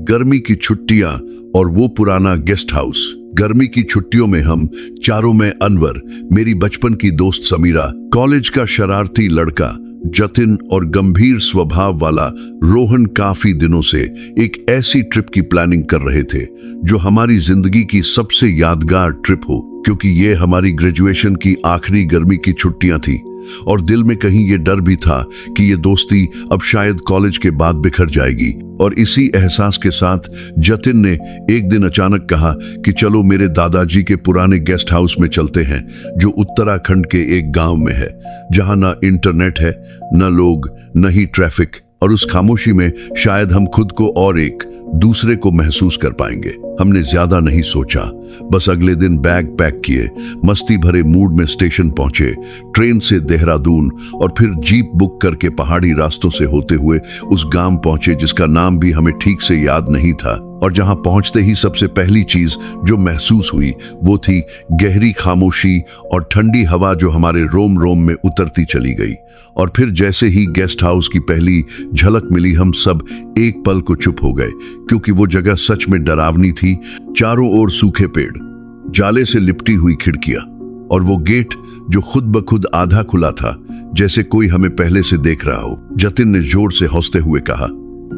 गर्मी की छुट्टियां और वो पुराना गेस्ट हाउस। गर्मी की छुट्टियों में हम चारों में अनवर, मेरी बचपन की दोस्त समीरा, कॉलेज का शरारती लड़का जतिन और गंभीर स्वभाव वाला रोहन काफी दिनों से एक ऐसी ट्रिप की प्लानिंग कर रहे थे जो हमारी जिंदगी की सबसे यादगार ट्रिप हो, क्योंकि ये हमारी ग्रेजुएशन की आखिरी गर्मी की छुट्टियां थी और दिल में कहीं ये डर भी था कि ये दोस्ती अब शायद कॉलेज के बाद बिखर जाएगी। और इसी एहसास के साथ जतिन ने एक दिन अचानक कहा कि चलो मेरे दादाजी के पुराने गेस्ट हाउस में चलते हैं, जो उत्तराखंड के एक गांव में है, जहां ना इंटरनेट है, न लोग, न ही ट्रैफिक, और उस खामोशी में शायद हम खुद को और एक दूसरे को महसूस कर पाएंगे। हमने ज्यादा नहीं सोचा, बस अगले दिन बैग पैक किए, मस्ती भरे मूड में स्टेशन पहुंचे, ट्रेन से देहरादून और फिर जीप बुक करके पहाड़ी रास्तों से होते हुए उस गांव पहुंचे जिसका नाम भी हमें ठीक से याद नहीं था। और जहां पहुंचते ही सबसे पहली चीज जो महसूस हुई वो थी गहरी खामोशी और ठंडी हवा जो हमारे रोम रोम में उतरती चली गई। और फिर जैसे ही गेस्ट हाउस की पहली झलक मिली, हम सब एक पल को चुप हो गए, क्योंकि वो जगह सच में डरावनी थी। चारों ओर सूखे पेड़, जाले से लिपटी हुई खिड़कियां और वो गेट जो खुद ब खुद आधा खुला था, जैसे कोई हमें पहले से देख रहा हो। जतिन ने जोर से हंसते हुए कहा,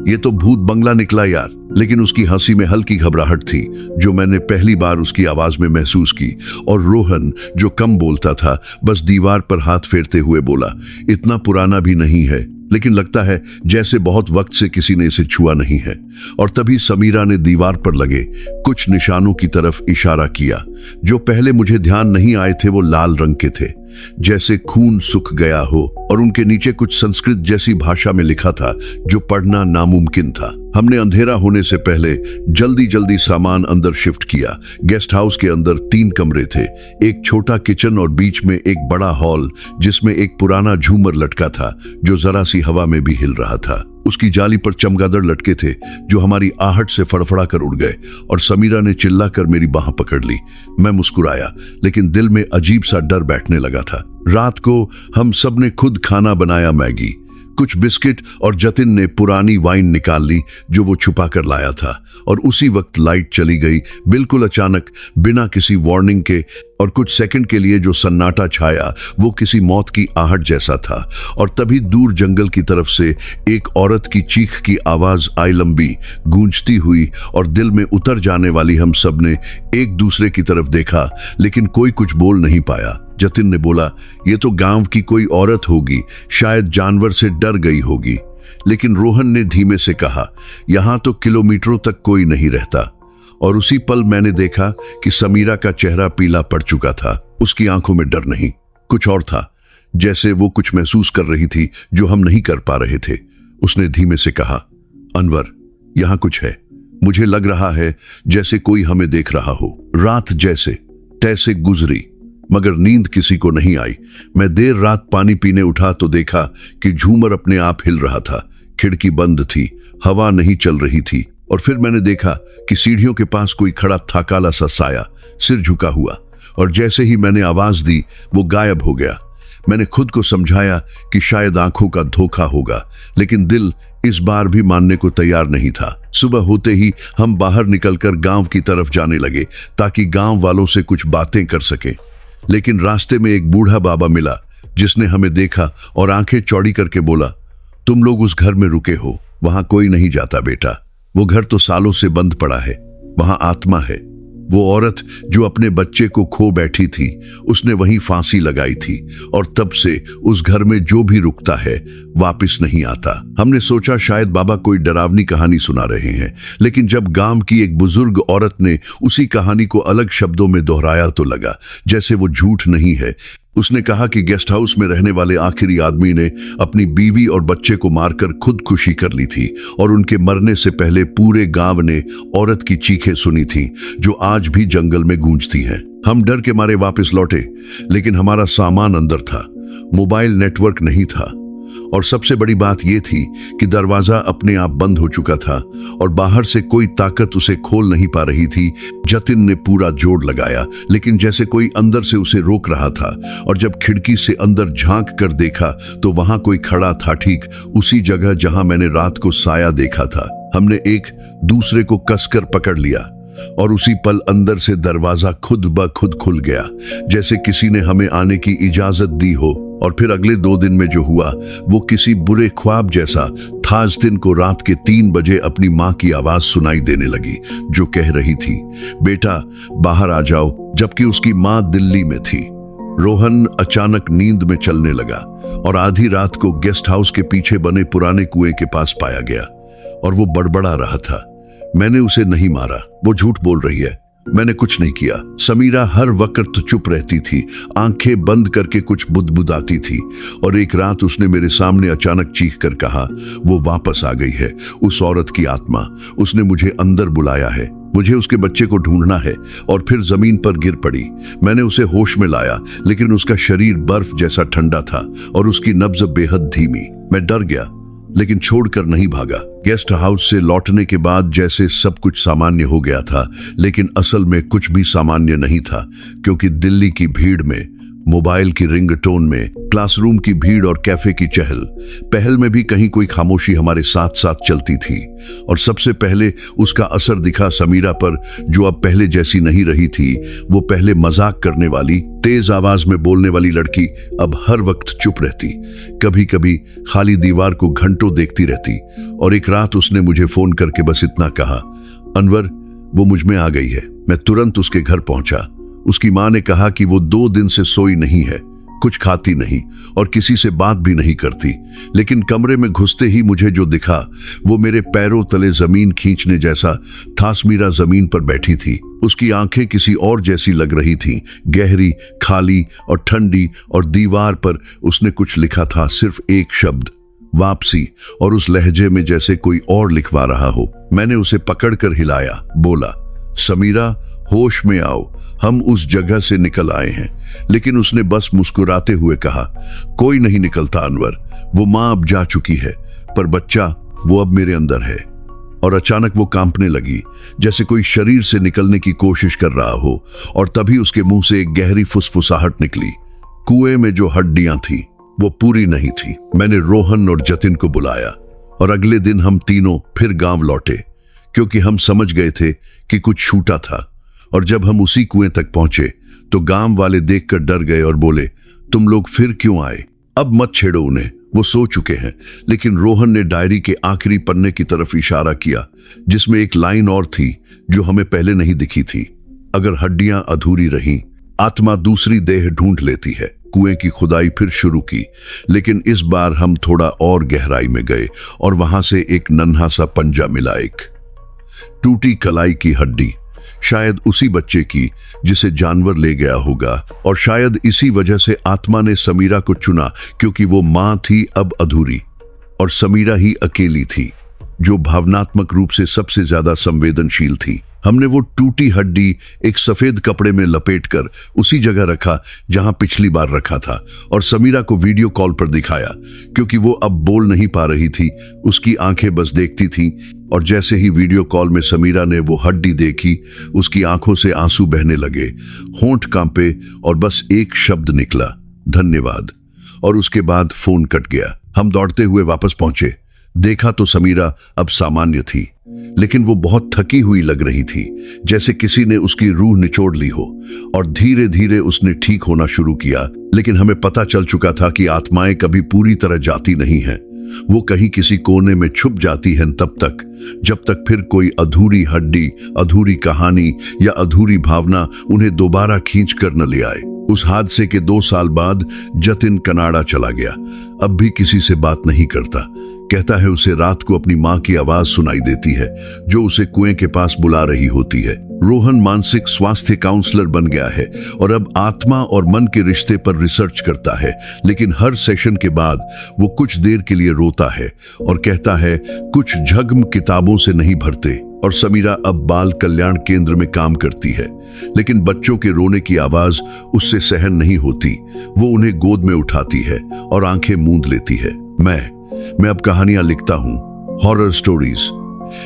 ये तो भूत बंगला निकला यार। लेकिन उसकी हंसी में हल्की घबराहट थी जो मैंने पहली बार उसकी आवाज में महसूस की। और रोहन, जो कम बोलता था, बस दीवार पर हाथ फेरते हुए बोला, इतना पुराना भी नहीं है, लेकिन लगता है जैसे बहुत वक्त से किसी ने इसे छुआ नहीं है। और तभी समीरा ने दीवार पर लगे कुछ निशानों की तरफ इशारा किया। जो पहले मुझे ध्यान नहीं आए थे वो लाल रंग के थे, जैसे खून सूख गया हो, और उनके नीचे कुछ संस्कृत जैसी भाषा में लिखा था जो पढ़ना नामुमकिन था। हमने अंधेरा होने से पहले जल्दी जल्दी सामान अंदर शिफ्ट किया। गेस्ट हाउस के अंदर 3 कमरे थे, एक छोटा किचन और बीच में एक बड़ा हॉल जिसमें एक पुराना झूमर लटका था जो जरा सी हवा में भी हिल रहा था। उसकी जाली पर चमगादड़ लटके थे जो हमारी आहट से फड़फड़ा कर उड़ गए। और समीरा ने चिल्लाकर मेरी बाह पकड़ ली। मैं मुस्कुराया, लेकिन दिल में अजीब सा डर बैठने लगा था। रात को हम सब ने खुद खाना बनाया, मैगी, कुछ बिस्किट, और जतिन ने पुरानी वाइन निकाल ली जो वो छुपा कर लाया था। और उसी वक्त लाइट चली गई, बिल्कुल अचानक, बिना किसी वार्निंग के। और कुछ सेकंड के लिए जो सन्नाटा छाया वो किसी मौत की आहट जैसा था। और तभी दूर जंगल की तरफ से एक औरत की चीख की आवाज आई, लंबी, गूंजती हुई और दिल में उतर जाने वाली। हम सब ने एक दूसरे की तरफ देखा, लेकिन कोई कुछ बोल नहीं पाया। जतिन ने बोला, ये तो गांव की कोई औरत होगी, शायद जानवर से डर गई होगी। लेकिन रोहन ने धीमे से कहा, यहां तो किलोमीटरों तक कोई नहीं रहता। और उसी पल मैंने देखा कि समीरा का चेहरा पीला पड़ चुका था। उसकी आंखों में डर नहीं, कुछ और था, जैसे वो कुछ महसूस कर रही थी जो हम नहीं कर पा रहे थे। उसने धीमे से कहा, अनवर, यहां कुछ है। मुझे लग रहा है जैसे कोई हमें देख रहा हो। रात जैसे तैसे गुजरी, मगर नींद किसी को नहीं आई। मैं देर रात पानी पीने उठा तो देखा कि झूमर अपने आप हिल रहा था। खिड़की बंद थी, हवा नहीं चल रही थी। और फिर मैंने देखा कि सीढ़ियों के पास कोई खड़ा था, काला सा साया, सिर झुका हुआ। और जैसे ही मैंने आवाज दी वो गायब हो गया। मैंने खुद को समझाया कि शायद आंखों का धोखा होगा, लेकिन दिल इस बार भी मानने को तैयार नहीं था। सुबह होते ही हम बाहर निकलकर गांव की तरफ जाने लगे ताकि गांव वालों से कुछ बातें कर सके। लेकिन रास्ते में एक बूढ़ा बाबा मिला जिसने हमें देखा और आंखें चौड़ी करके बोला, तुम लोग उस घर में रुके हो, वहां कोई नहीं जाता बेटा। वो घर तो सालों से बंद पड़ा है, वहां आत्मा है। वो औरत जो अपने बच्चे को खो बैठी थी, उसने वहीं फांसी लगाई थी, और तब से उस घर में जो भी रुकता है वापस नहीं आता। हमने सोचा शायद बाबा कोई डरावनी कहानी सुना रहे हैं, लेकिन जब गांव की एक बुजुर्ग औरत ने उसी कहानी को अलग शब्दों में दोहराया तो लगा जैसे वो झूठ नहीं है। उसने कहा कि गेस्ट हाउस में रहने वाले आखिरी आदमी ने अपनी बीवी और बच्चे को मारकर खुदकुशी कर ली थी, और उनके मरने से पहले पूरे गांव ने औरत की चीखें सुनी थी जो आज भी जंगल में गूंजती हैं। हम डर के मारे वापस लौटे, लेकिन हमारा सामान अंदर था, मोबाइल नेटवर्क नहीं था, और सबसे बड़ी बात यह थी कि दरवाजा अपने आप बंद हो चुका था और बाहर से कोई ताकत उसे खोल नहीं पा रही थी। जतिन ने पूरा जोर लगाया, लेकिन जैसे कोई अंदर से उसे रोक रहा था। और जब खिड़की से अंदर झांक कर देखा तो वहां कोई खड़ा था, ठीक उसी जगह जहां मैंने रात को साया देखा था। हमने एक दूसरे को कसकर पकड़ लिया और उसी पल अंदर से दरवाजा खुद ब खुद खुल गया, जैसे किसी ने हमें आने की इजाजत दी हो। और फिर अगले 2 दिन में जो हुआ वो किसी बुरे ख्वाब जैसा था। इस दिन को रात के 3 बजे अपनी माँ की आवाज सुनाई देने लगी, जो कह रही थी, बेटा बाहर आ जाओ, जबकि उसकी माँ दिल्ली में थी। रोहन अचानक नींद में चलने लगा और आधी रात को गेस्ट हाउस के पीछे बने पुराने कुएं के पास पाया गया और वो बड़बड़ा रहा था, मैंने उसे नहीं मारा, वो झूठ बोल रही है, मैंने कुछ नहीं किया। समीरा हर वक्त चुप रहती थी, आंखें बंद करके कुछ बुदबुदाती थी। और एक रात उसने मेरे सामने अचानक चीख कर कहा, वो वापस आ गई है, उस औरत की आत्मा, उसने मुझे अंदर बुलाया है, मुझे उसके बच्चे को ढूंढना है। और फिर जमीन पर गिर पड़ी। मैंने उसे होश में लाया, लेकिन उसका शरीर बर्फ जैसा ठंडा था और उसकी नब्ज बेहद धीमी। मैं डर गया, लेकिन छोड़कर नहीं भागा। गेस्ट हाउस से लौटने के बाद जैसे सब कुछ सामान्य हो गया था, लेकिन असल में कुछ भी सामान्य नहीं था, क्योंकि दिल्ली की भीड़ में, मोबाइल की रिंगटोन में, क्लासरूम की भीड़ और कैफे की चहल पहल में भी कहीं कोई खामोशी हमारे साथ साथ चलती थी। और सबसे पहले उसका असर दिखा समीरा पर, जो अब पहले जैसी नहीं रही थी। वो पहले मजाक करने वाली, तेज आवाज में बोलने वाली लड़की अब हर वक्त चुप रहती, कभी कभी खाली दीवार को घंटों देखती रहती। और एक रात उसने मुझे फोन करके बस इतना कहा, अनवर वो मुझ में आ गई है। मैं तुरंत उसके घर पहुंचा। उसकी माँ ने कहा कि वो 2 दिन से सोई नहीं है, कुछ खाती नहीं और किसी से बात भी नहीं करती। लेकिन कमरे में घुसते ही मुझे जो दिखा वो मेरे पैरों तले जमीन खींचने जैसा था। समीरा जमीन पर बैठी थी, उसकी आंखें किसी और जैसी लग रही थीं, गहरी, खाली और ठंडी। और दीवार पर उसने कुछ लिखा था, सिर्फ एक शब्द, वापसी, और उस लहजे में जैसे कोई और लिखवा रहा हो। मैंने उसे पकड़कर हिलाया, बोला, समीरा होश में आओ, हम उस जगह से निकल आए हैं। लेकिन उसने बस मुस्कुराते हुए कहा, कोई नहीं निकलता अनवर, वो माँ अब जा चुकी है, पर बच्चा वो अब मेरे अंदर है। और अचानक वो कांपने लगी, जैसे कोई शरीर से निकलने की कोशिश कर रहा हो। और तभी उसके मुंह से एक गहरी फुसफुसाहट निकली। कुएं में जो हड्डियां थी वो पूरी नहीं थी। मैंने रोहन और जतिन को बुलाया और अगले दिन हम तीनों फिर गांव लौटे, क्योंकि हम समझ गए थे कि कुछ छूटा था। और जब हम उसी कुएं तक पहुंचे तो गांव वाले देखकर डर गए और बोले, तुम लोग फिर क्यों आए? अब मत छेड़ो उन्हें, वो सो चुके हैं। लेकिन रोहन ने डायरी के आखिरी पन्ने की तरफ इशारा किया, जिसमें एक लाइन और थी जो हमें पहले नहीं दिखी थी, अगर हड्डियां अधूरी रहीं, आत्मा दूसरी देह ढूंढ लेती है। कुएं की खुदाई फिर शुरू की, लेकिन इस बार हम थोड़ा और गहराई में गए और वहां से एक नन्हा सा पंजा मिला, एक टूटी कलाई की हड्डी, शायद उसी बच्चे की जिसे जानवर ले गया होगा। और शायद इसी वजह से आत्मा ने समीरा को चुना, क्योंकि वो मां थी अब अधूरी, और समीरा ही अकेली थी जो भावनात्मक रूप से सबसे ज्यादा संवेदनशील थी। हमने वो टूटी हड्डी एक सफेद कपड़े में लपेटकर उसी जगह रखा जहां पिछली बार रखा था, और समीरा को वीडियो कॉल पर दिखाया, क्योंकि वो अब बोल नहीं पा रही थी, उसकी आंखें बस देखती थीं। और जैसे ही वीडियो कॉल में समीरा ने वो हड्डी देखी, उसकी आंखों से आंसू बहने लगे, होंठ कांपे और बस एक शब्द निकला, धन्यवाद। और उसके बाद फोन कट गया। हम दौड़ते हुए वापस पहुंचे। देखा तो समीरा अब सामान्य थी, लेकिन वो बहुत थकी हुई लग रही थी, जैसे किसी ने उसकी रूह निचोड़ ली हो। और धीरे धीरे उसने ठीक होना शुरू किया। लेकिन हमें पता चल चुका था कि आत्माएं कभी पूरी तरह जाती नहीं हैं, वो कहीं किसी कोने में छुप जाती हैं तब तक, जब तक फिर कोई अधूरी हड्डी, अधूरी कहानी या अधूरी भावना उन्हें दोबारा खींच कर न ले आए। उस हादसे के 2 साल बाद जतिन कनाडा चला गया। अब भी किसी से बात नहीं करता। कहता है उसे रात को अपनी माँ की आवाज सुनाई देती है, जो उसे कुएं के पास बुला रही होती है। रोहन मानसिक स्वास्थ्य काउंसलर बन गया है और अब आत्मा और मन के रिश्ते पर रिसर्च करता है। लेकिन हर सेशन के बाद वो कुछ देर के लिए रोता है और कहता है कुछ जख्म किताबों से नहीं भरते। और समीरा अब बाल कल्याण केंद्र में काम करती है, लेकिन बच्चों के रोने की आवाज उससे सहन नहीं होती। वो उन्हें गोद में उठाती है और आंखें मूंद लेती है। मैं अब कहानियां लिखता हूं, हॉरर स्टोरीज,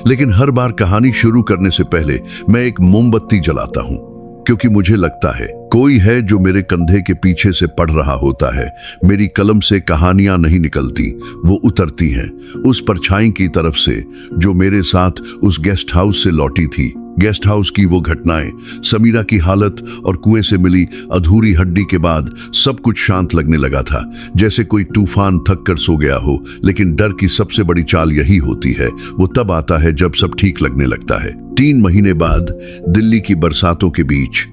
लेकिन हर बार कहानी शुरू करने से पहले मैं एक मोमबत्ती जलाता हूं। क्योंकि मुझे लगता है कोई है जो मेरे कंधे के पीछे से पढ़ रहा होता है। मेरी कलम से कहानियां नहीं निकलती, वो उतरती हैं उस परछाई की तरफ से जो मेरे साथ उस गेस्ट हाउस से लौटी थी। गेस्ट हाउस की वो घटनाएं, समीरा की हालत और कुएं से मिली अधूरी हड्डी के बाद सब कुछ शांत लगने लगा था, जैसे कोई तूफान थक कर सो गया हो। लेकिन डर की सबसे बड़ी चाल यही होती है, वो तब आता है जब सब ठीक लगने लगता है। 3 महीने बाद दिल्ली की बरसातों के बीच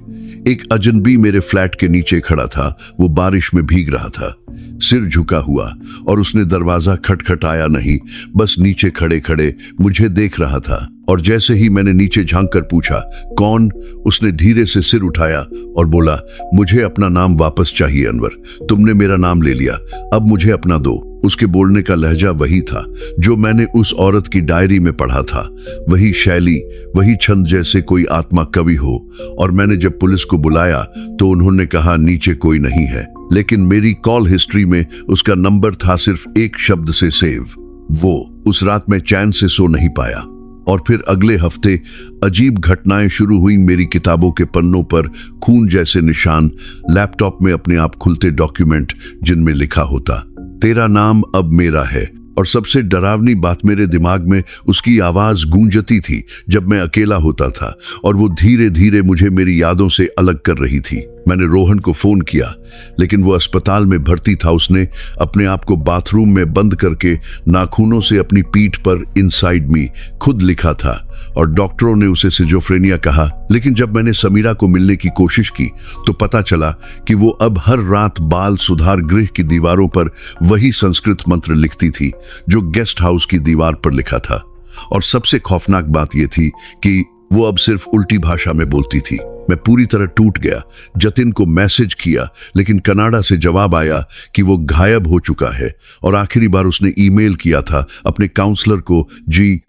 एक अजनबी मेरे फ्लैट के नीचे खड़ा था। वो बारिश में भीग रहा था, सिर झुका हुआ, और उसने दरवाजा खटखटाया नहीं, बस नीचे खड़े खड़े मुझे देख रहा था। और जैसे ही मैंने नीचे झांक कर पूछा कौन, उसने धीरे से सिर उठाया और बोला, मुझे अपना नाम वापस चाहिए अनवर, तुमने मेरा नाम ले लिया, अब मुझे अपना दो। उसके बोलने का लहजा वही था जो मैंने उस औरत की डायरी में पढ़ा था, वही शैली, वही छंद जैसे कोई आत्मा कवि हो। और मैंने जब पुलिस को बुलाया तो उन्होंने कहा नीचे कोई नहीं है, लेकिन मेरी कॉल हिस्ट्री में उसका नंबर था सिर्फ एक शब्द से सेव। वो उस रात मैं चैन से सो नहीं पाया। और फिर अगले हफ्ते अजीब घटनाएं शुरू हुई। मेरी किताबों के पन्नों पर खून जैसे निशान, लैपटॉप में अपने आप खुलते डॉक्यूमेंट जिनमें लिखा होता, तेरा नाम अब मेरा है। और सबसे डरावनी बात, मेरे दिमाग में उसकी आवाज गूंजती थी जब मैं अकेला होता था, और वो धीरे धीरे मुझे मेरी यादों से अलग कर रही थी। मैंने रोहन को फोन किया, लेकिन वो अस्पताल में भर्ती था। उसने अपने आप को बाथरूम में बंद करके नाखूनों से अपनी पीठ पर इनसाइड मी खुद लिखा था, और डॉक्टरों ने उसे सिजोफ्रेनिया कहा। लेकिन जब मैंने समीरा को मिलने की कोशिश की तो पता चला कि वो अब हर रात बाल सुधार गृह की दीवारों पर वही संस्कृत मंत्र लिखती थी जो गेस्ट हाउस की दीवार पर लिखा था। और सबसे खौफनाक बात यह थी कि वो अब सिर्फ उल्टी भाषा में बोलती थी। मैं पूरी तरह टूट गया। जतिन को मैसेज किया, लेकिन कनाडा से जवाब आया कि वो गायब हो चुका है। और आखिरी बार उसने ईमेल किया था अपने काउंसलर को, जी